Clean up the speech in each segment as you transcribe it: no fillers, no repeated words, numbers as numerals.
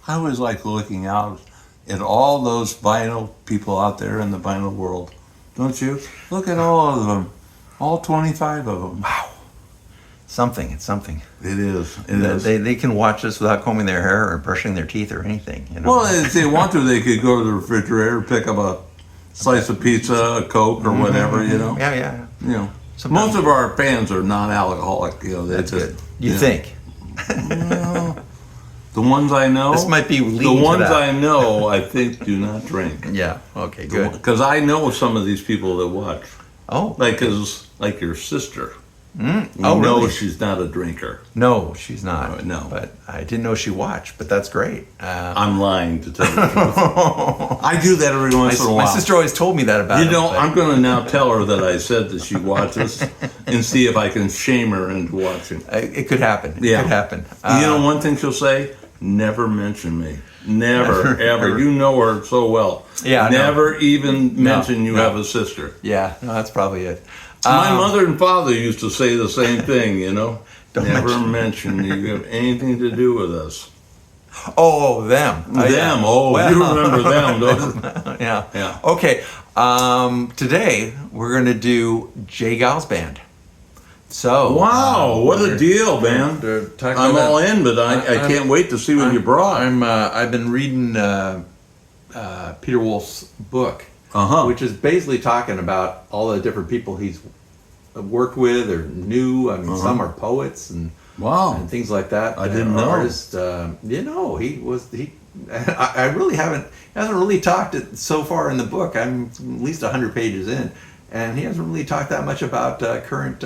I always like looking out at all those vinyl people out there in the vinyl world. Don't you? Look at all of them. All 25 of them. Wow. Something. It's something. It is. It is. They can watch this without combing their hair or brushing their teeth or anything. You know? Well, if they want to, they could go to the refrigerator, pick up a slice of pizza, a Coke, or whatever, you know? Yeah. You know. Sometimes. Most of our fans are non-alcoholic, you know. That's just, good. You think? Well, the ones I know. This might be leading the ones to that. I know. I think do not drink. Yeah. Okay. Good. Because I know some of these people that watch. Oh. Like your sister. Oh, no, really? she's not a drinker. No, she's not. No. But I didn't know she watched. But that's great. I'm lying to tell you the truth. I do that every once in a while. My sister always told me that about You know, him, I'm going to now tell her that I said that she watches and see if I can shame her into watching. It could happen. It could happen. You know, one thing she'll say, never mention me. Never, ever. You know her so well. Yeah, never even mention you have a sister. Yeah, no, that's probably it. My mother and father used to say the same thing, you know. Never mention you have anything to do with us. Oh, them. Them. Yeah. Oh, Well. you remember them, don't you? Yeah. Okay. Today we're going to do Geils Band. So. Wow, what a deal, man. I'm all in, but I can't wait to see what you brought. I've been reading Peter Wolf's book, which is basically talking about all the different people he's worked with or knew. I mean, some are poets and and things like that. I didn't know. Artists, I really hasn't really talked it so far in the book. I'm at least 100 pages in, and he hasn't really talked that much about current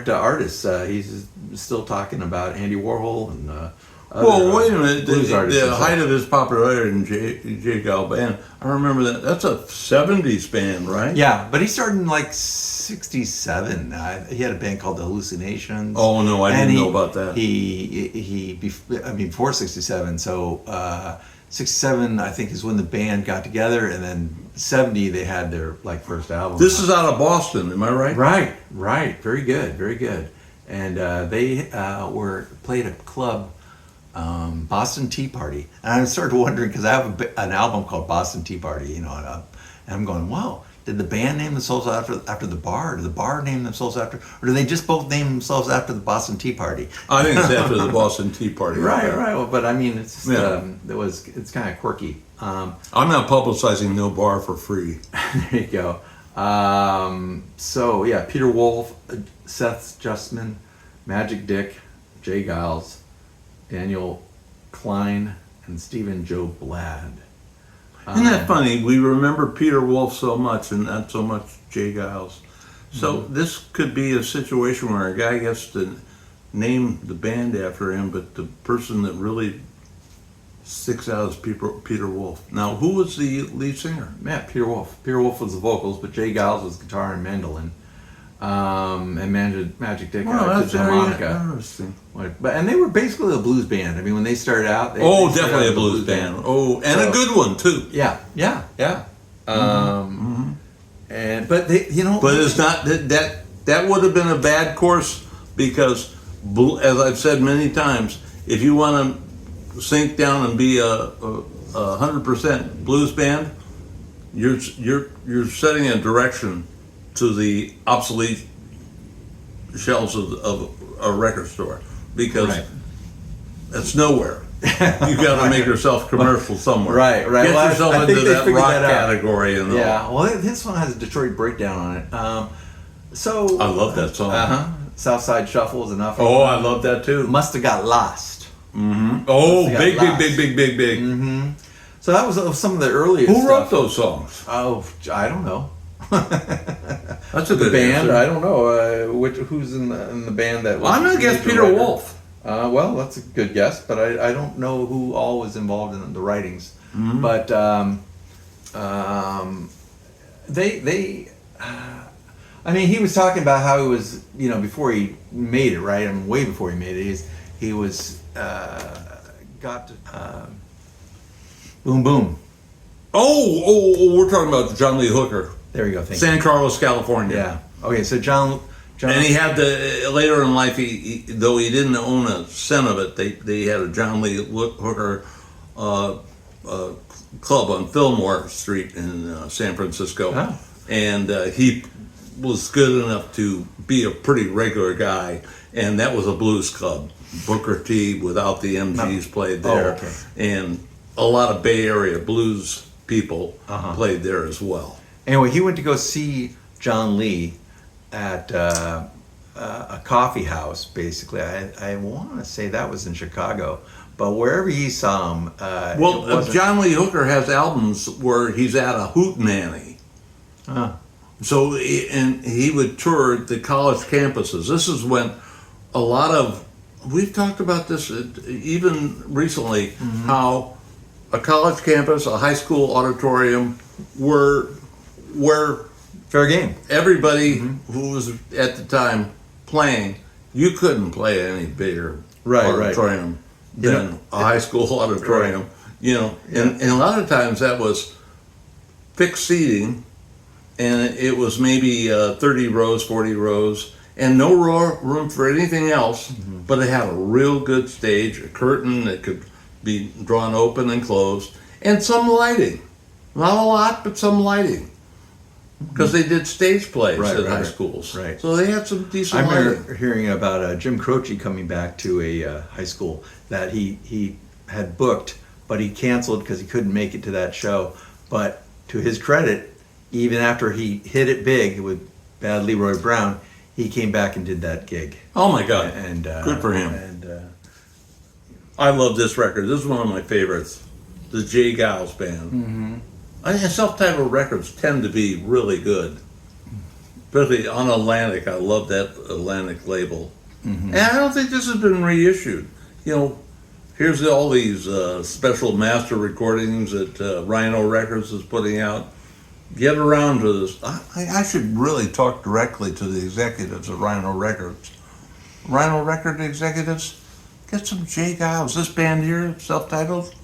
artists. He's still talking about Andy Warhol and well, wait a minute. artists The height of his popularity in Geils Band, I remember that. That's a 70s band, right? Yeah, but he started in like 67. He had a band called The Hallucinations. Oh, no, I didn't know about that. Before 67. So 67, I think, is when the band got together, and then 70 they had their first album. This is out of Boston, am I right? Right. Very good. And they played a club, Boston Tea Party, and I started wondering because I have an album called Boston Tea Party, you know, and I'm going, wow. Did the band name themselves after the bar? Did the bar name themselves after, or do they just both name themselves after the Boston Tea Party? I think it's after the Boston Tea Party. Right. Well, but I mean, it's just, it's kind of quirky. I'm not publicizing no bar for free. There you go. So yeah, Peter Wolf, Seth Justman, Magic Dick, Jay Geils, Daniel Klein, and Stephen Joe Blad. Isn't that funny? We remember Peter Wolf so much and not so much Jay Geils. So this could be a situation where a guy gets to name the band after him, but the person that really sticks out is Peter Wolf. Now, who was the lead singer? Yeah, Peter Wolf. Peter Wolf was the vocals, but Jay Geils was guitar and mandolin. And Magic Dick that's did harmonica. interesting. And they were basically a blues band. I mean, when they started out, they definitely a blues band. Oh, and a good one too. Yeah. And but they, you know, but it's not that would have been a bad course because, as I've said many times, if you want to sink down and be a 100% blues band, you're setting a direction to the obsolete shelves of a record store because it's nowhere. You got to make yourself commercial somewhere. Right. Get yourself into that rock category. And yeah. Well, this one has a Detroit breakdown on it. So I love that song. Southside Shuffle is enough. Oh, I love that too. Must Have Got Lost. Mm-hmm. Oh, big. Mm-hmm. So that was some of the earliest. Who wrote those songs? Oh, I don't know. That's a good band. answer. I don't know who's in the band that. I'm gonna guess Peter Wolf. Well, that's a good guess, but I don't know who all was involved in the writings. Mm-hmm. But they I mean, he was talking about how he was, before he made it, right? I mean, way before he made it, he was got Boom Boom. Oh, we're talking about John Lee Hooker. There you go. Thank San Carlos, California. Yeah. Okay, so John And he had later in life, though he didn't own a cent of it, they had a John Lee Hooker club on Fillmore Street in San Francisco. Oh. And he was good enough to be a pretty regular guy, and that was a blues club. Booker T without the MGs played there, okay. and a lot of Bay Area blues people Uh-huh. played there as well. Anyway, he went to go see John Lee at a coffee house, basically. I want to say that was in Chicago, but wherever he saw him, John Lee Hooker has albums where he's at a hootenanny. So, and he would tour the college campuses. This is when a lot of, we've talked about this even recently, how a college campus, a high school auditorium were where fair game. Everybody who was at the time playing, you couldn't play any bigger auditorium than a high school auditorium. Right. You know, and a lot of times that was fixed seating, and it was maybe 30 rows, 40 rows, and no room for anything else, but it had a real good stage, a curtain that could be drawn open and closed, and some lighting. Not a lot, but some lighting. Because they did stage plays at high schools. Right. So they had some decent I lighting. remember hearing about Jim Croce coming back to a high school that he had booked, but he canceled because he couldn't make it to that show. But to his credit, even after he hit it big with Bad Leroy Brown, he came back and did that gig. Oh my God. And good for him. And I love this record. This is one of my favorites. The Geils Band. And self-titled records tend to be really good. Especially on Atlantic. I love that Atlantic label. And I don't think this has been reissued. You know, here's all these special master recordings that Rhino Records is putting out. Get around to this. I should really talk directly to the executives of Rhino Records. Rhino Record executives, get some J. Geils. This band here, self-titled,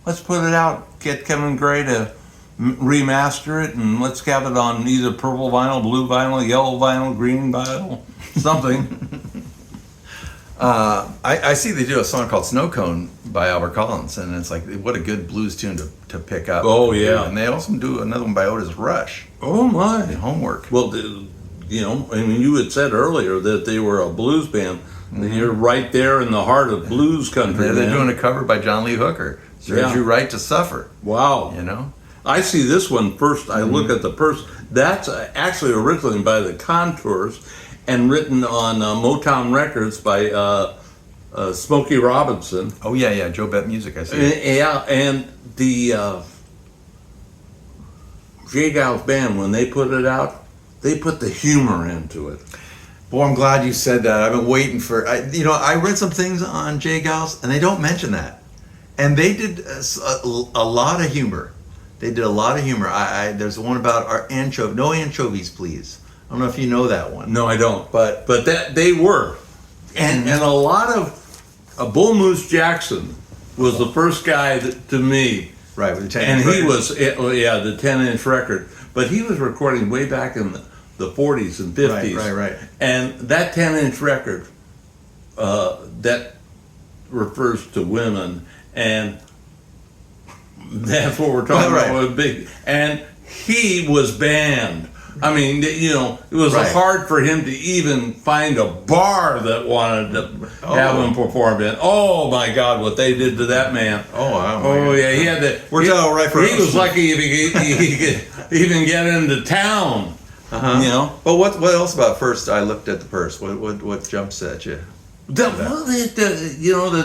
let's put it out. Get Kevin Gray to remaster it, and let's have it on either purple vinyl, blue vinyl, yellow vinyl, green vinyl, something. I see they do a song called Snow Cone by Albert Collins, and it's like, what a good blues tune to pick up. Oh, yeah. And they also do another one by Otis Rush. Oh my! Homework. Well, you know, I mean, you had said earlier that they were a blues band. You're right there in the heart of blues country. They're man. doing a cover by John Lee Hooker. Serves you right to suffer. Wow. You know? I see this one first. I look at the person. That's actually originally by the Contours and written on Motown Records by Smokey Robinson. Oh, yeah, Joe Bet Music, I see. Yeah, and the Geils Band, when they put it out, they put the humor into it. Boy, I'm glad you said that. I've been waiting for... I read some things on J. Geils, and they don't mention that. And they did a lot of humor. They did a lot of humor. There's one about our anchovy. No anchovies, please. I don't know if you know that one. No, I don't. But that they were. And a lot of Bull Moose Jackson was the first guy to me. Right, with the 10-inch And he record. was, the 10-inch record. But he was recording way back in the 40s and 50s. Right. And that 10-inch record, that refers to women, and that's what we're talking about with big. And he was banned. I mean, it was hard for him to even find a bar that wanted to have him perform in. Oh my God, what they did to that man! Oh wow! Oh yeah, he had to. Worked out all right for He was lucky if he could even get into town. You know. But what else about First I Looked at the Purse? What jumps at you? That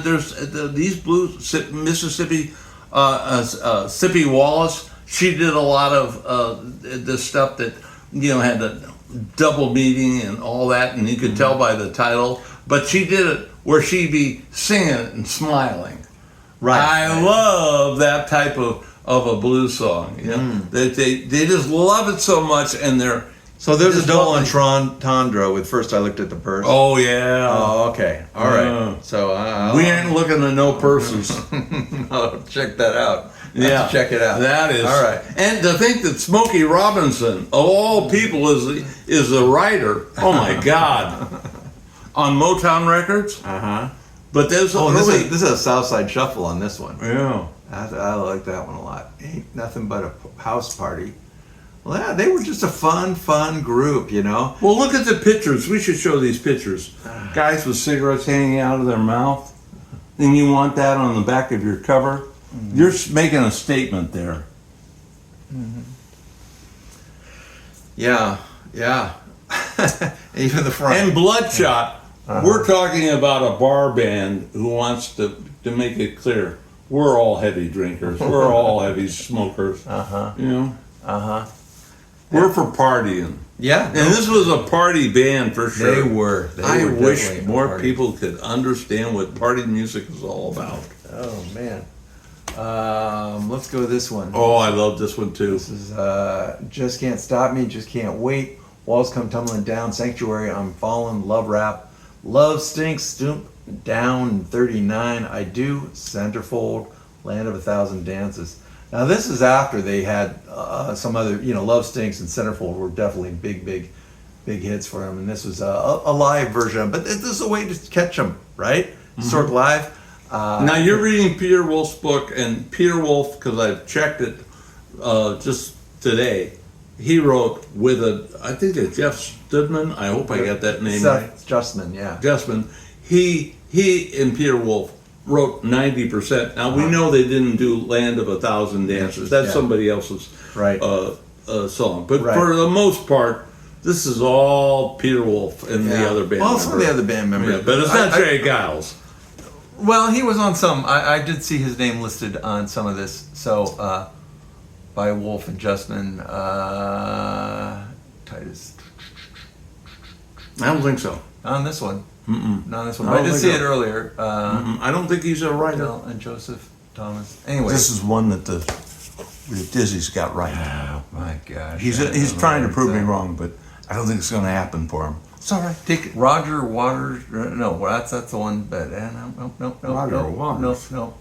there's these blues, Mississippi, Sippy Wallace. She did a lot of this stuff that had the double meaning and all that, and you could tell by the title. But she did it where she'd be singing it and smiling. Right. I love that type of a blues song. They just love it so much, and they're. So there's a double entendre with First I Looked at the Purse. Oh yeah. Oh okay. All right. So we ain't looking at no purses. I'll check that out. Yeah, check it out. That is all right. And to think that Smokey Robinson, of all people, is the writer. Oh my God, on Motown Records. But there's this is a Southside Shuffle on this one. Yeah. I like that one a lot. Ain't nothing but a house party. Well, yeah, they were just a fun group, you know. Well, look at the pictures. We should show these pictures. Guys with cigarettes hanging out of their mouth. And you want that on the back of your cover? You're making a statement there. Yeah. Even the front. And Bloodshot. We're talking about a bar band who wants to make it clear. We're all heavy drinkers. We're all heavy smokers. You know? We're for partying. Yeah. And this was a party band for sure. They were. I wish definitely more party. people could understand what party music is all about. Oh man. Let's go with this one. Oh, I love this one too. This is Just Can't Stop Me, Just Can't Wait, Walls Come Tumbling Down, Sanctuary, I'm Fallen, Love Rap, Love Stinks, Stoop Down, 39, I Do, Centerfold, Land of a Thousand Dances. Now this is after they had some other, Love Stinks and Centerfold were definitely big hits for them, and this was a live version, but this is a way to catch them, right? Historic Live. Now you're reading Peter Wolf's book, and Peter Wolf, because I've checked it just today, he wrote with I think it's Jeff Studman. I hope I got that name right. Justman, yeah. Justman. He and Peter Wolf wrote 90%. Now we know they didn't do Land of a Thousand Dances. That's somebody else's right. Song. But for the most part, this is all Peter Wolf and the other band members. Some of the other band members. Yeah, but it's not Jay Giles. Well, he was on some. I did see his name listed on some of this. So, by Wolf and Justman, Titus. I don't think so. On this one. Mm-mm. Not on this one. I did see it earlier. I don't think he's a writer. Bill and Joseph Thomas. Anyway. This is one that the Dizzy's got right now. Oh, my gosh. He's trying to prove me wrong, but I don't think it's going to happen for him. It's all right. Take it. Roger Waters. No, that's the one. But no. Roger Waters. No.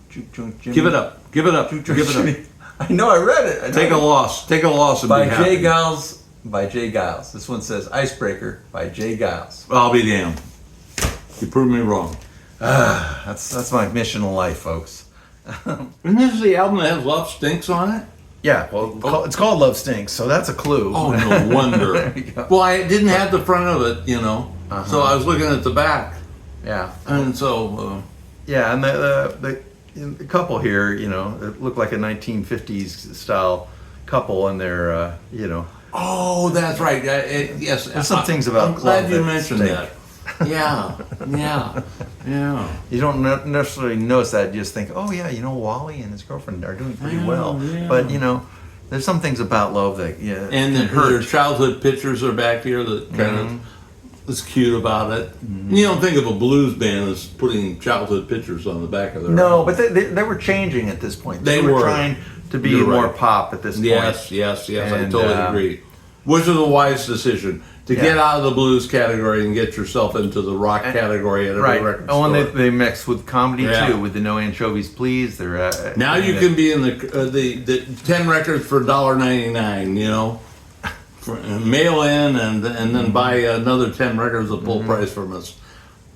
Jimmy. Give it up. Give it up. Give it up. I know. I read it. Take a loss. Take a loss and by be happy. Jay Giles. By Jay Giles. This one says Icebreaker by Jay Giles. I'll be damned. You proved me wrong. That's my mission in life, folks. Isn't this the album that has Love Stinks on it? Yeah, well, it's called Love Stinks, so that's a clue. Oh, no wonder. There you go. Well, I didn't have the front of it, so I was looking at the back. Yeah. And so... yeah, and the couple here, it looked like a 1950s style couple, and they're, Oh, that's right. Yes. There's some things about I'm glad love you that mentioned stink. that. Yeah. You don't necessarily notice that. You just think, oh yeah, Wally and his girlfriend are doing pretty well. Yeah. But there's some things about love that And can hurt. their childhood pictures are back here that kind of is cute about it. You don't think of a blues band as putting childhood pictures on the back of their No, album. but they were changing at this point. They were were. trying to be You're more right. pop at this point. Yes, I And, totally agree. Which is a wise decision to get out of the blues category and get yourself into the rock category at every record store. Oh, and they mix with comedy Yeah. too, with the No Anchovies Please. They're Now you can be in the 10 records for $1.99, mail in and then buy another 10 records at full price from us.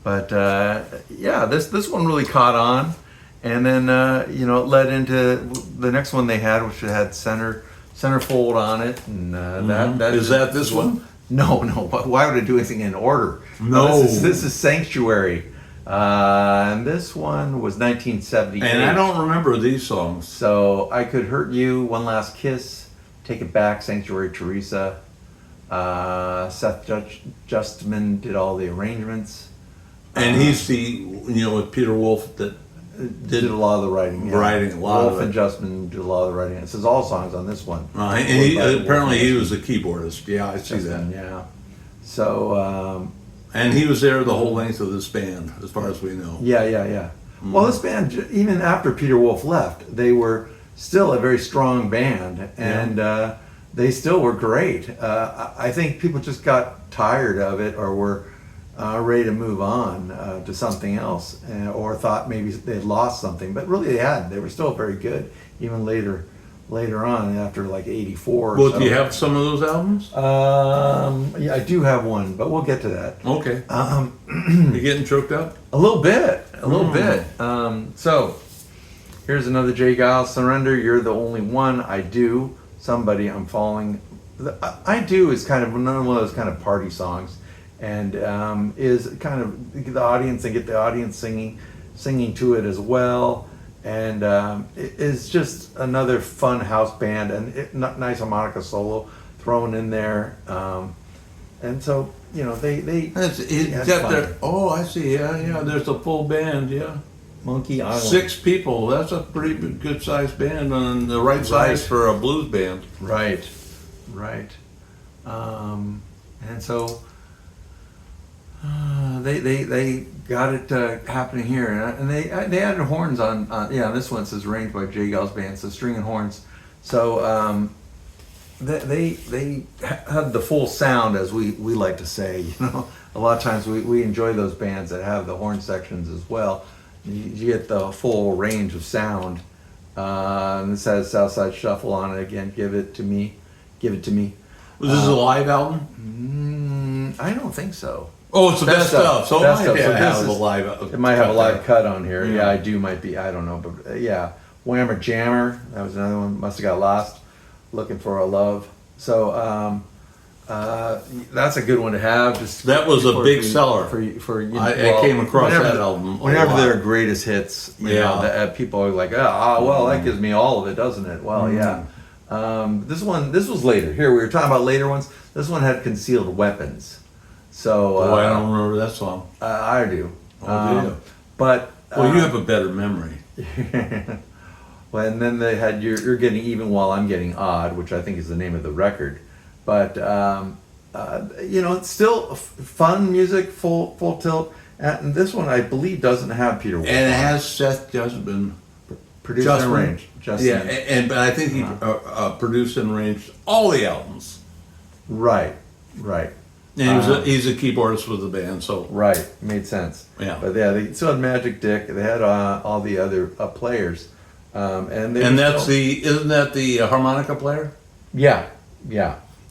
But this one really caught on, and then it led into the next one they had, which had centerfold on it, and that Is that this one? No. Why would I do anything in order? No. This is Sanctuary, and this one was 1978. And I don't remember these songs. So I Could Hurt You, One Last Kiss, Take It Back, Sanctuary, Teresa. Seth Justman did all the arrangements. And he's with Peter Wolf that did a lot of the writing. Yeah. Writing a lot Wolf of and Justman did a lot of the writing. It says all songs on this one. And apparently he was a keyboardist. Yeah, I see that. Yeah. So. And he was there the whole length of this band, as far as we know. Yeah. Well, this band, even after Peter Wolf left, they were still a very strong band, and they still were great. I think people just got tired of it, or were, ready to move on to something else, or thought maybe they'd lost something, but really they hadn't. They were still very good, even later on after like '84. Well, do you have some of those albums? Yeah, I do have one, but we'll get to that. Okay. You getting choked up? A little bit. So here's another J. Geils, Surrender. You're the only one. I do. Somebody I'm falling. I do is kind of another one of those kind of party songs, and is kind of the audience and get the audience singing to it as well. And it is just another fun house band and nice harmonica solo thrown in there. And so, you know, they It's got their, oh, I see. Yeah. There's a full band. Yeah. Monkey Island. 6 people. That's a pretty good sized band, and the right size for a blues band. Right. And so they got it happening here, and they added horns on. This one says arranged by J. Geils Band, so string and horns. So they had the full sound, as we like to say. You know, a lot of times we enjoy those bands that have the horn sections as well. You get the full range of sound. And this has Southside Shuffle on it again. Give it to me. Was this a live album? I don't think so. Oh, it's the best of. So Best it of. might So have this a is- live. It might have a live cut cut on here. Yeah. Yeah, I do. Might be. I don't know. But yeah, Whammer Jammer. That was another one. Must have got lost. Looking for a love. So that's a good one to have. Just That was a big seller. For you. I came across that album a Whenever lot. their greatest hits, you know, people are like, well, that gives me all of it, doesn't it? Well, yeah. This was later. Here, we were talking about later ones. This one had Concealed Weapons. So Oh, I don't remember that song. I do. Oh, do you? But Well, you have a better memory. well, and then they had you're getting even while I'm getting odd, which I think is the name of the record. But you know, it's still fun music, full tilt. And this one, I believe, doesn't have Peter Wolf. And it has Seth Justin. produced and arranged. Justin. But I think he produced and arranged all the albums. Right. And he's a keyboardist with the band, so Right, made sense. Yeah. But yeah, they still had Magic Dick. They had all the other players, and isn't that the harmonica player? yeah.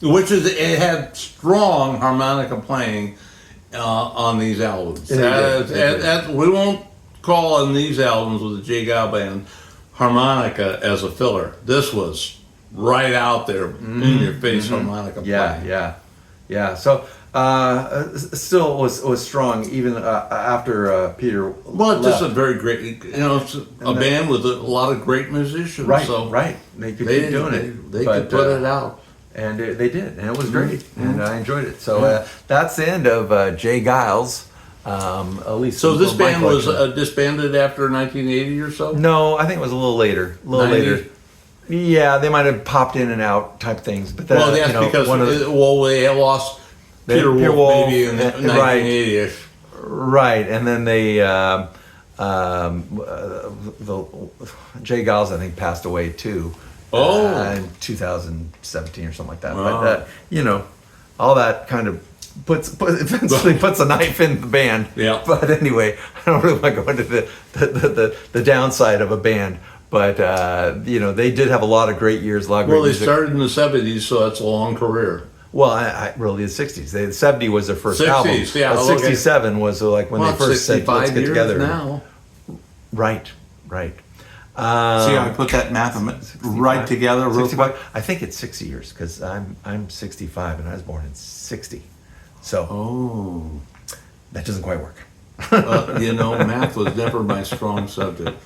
Which is it had strong harmonica playing on these albums. It did. We won't call on these albums with the J. Geils Band harmonica as a filler. This was right out there in your face harmonica playing. Yeah. So still was strong even after Peter. Well, it's left. just a very great, it's a band with a lot of great musicians. Right, so right. They could keep doing it. They could put it out. And they did, and it was great, and I enjoyed it. So that's the end of J. Geils. At least. So this from my band was collection. disbanded after 1980 or so? No, I think it was a little later. 90? Yeah, they might have popped in and out type things, but Well, that's because they had lost Peter Wolf maybe in 1980ish. Right, and then they Jay Geils I think passed away too. In 2017 or something like that. Wow. But all that kind of eventually puts a knife in the band. Yeah. But anyway, I don't really want to go into the downside of a band. But they did have a lot of great years. A lot of great Well, they music. started in the 70s, so that's a long career. Well, I really the 60s. The 70 was their first 60s, album. yeah, But okay. 67 was like when they first said, "Let's get years together." now. Right. See how I put that math right together real 65. quick? I think it's 60 years because I'm 65 and I was born in 60. So that doesn't quite work. Math was never my strong subject.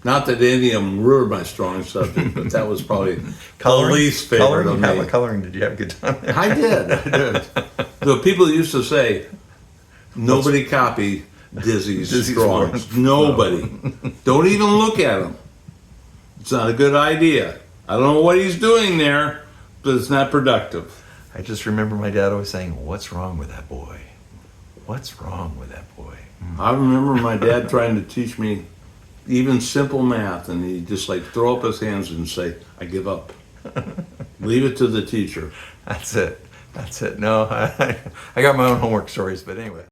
Not that any of them were my strong subject, but that was probably the least favorite of me. Coloring, did you have a good time there? I did. The people used to say, nobody copied Dizzy's drawings. Nobody. Don't even look at him. It's not a good idea. I don't know what he's doing there, but it's not productive. I just remember my dad always saying, "What's wrong with that boy? What's wrong with that boy?" I remember my dad trying to teach me even simple math, and he'd just throw up his hands and say, "I give up. Leave it to the teacher." That's it. That's it. No, I got my own homework stories, but anyway.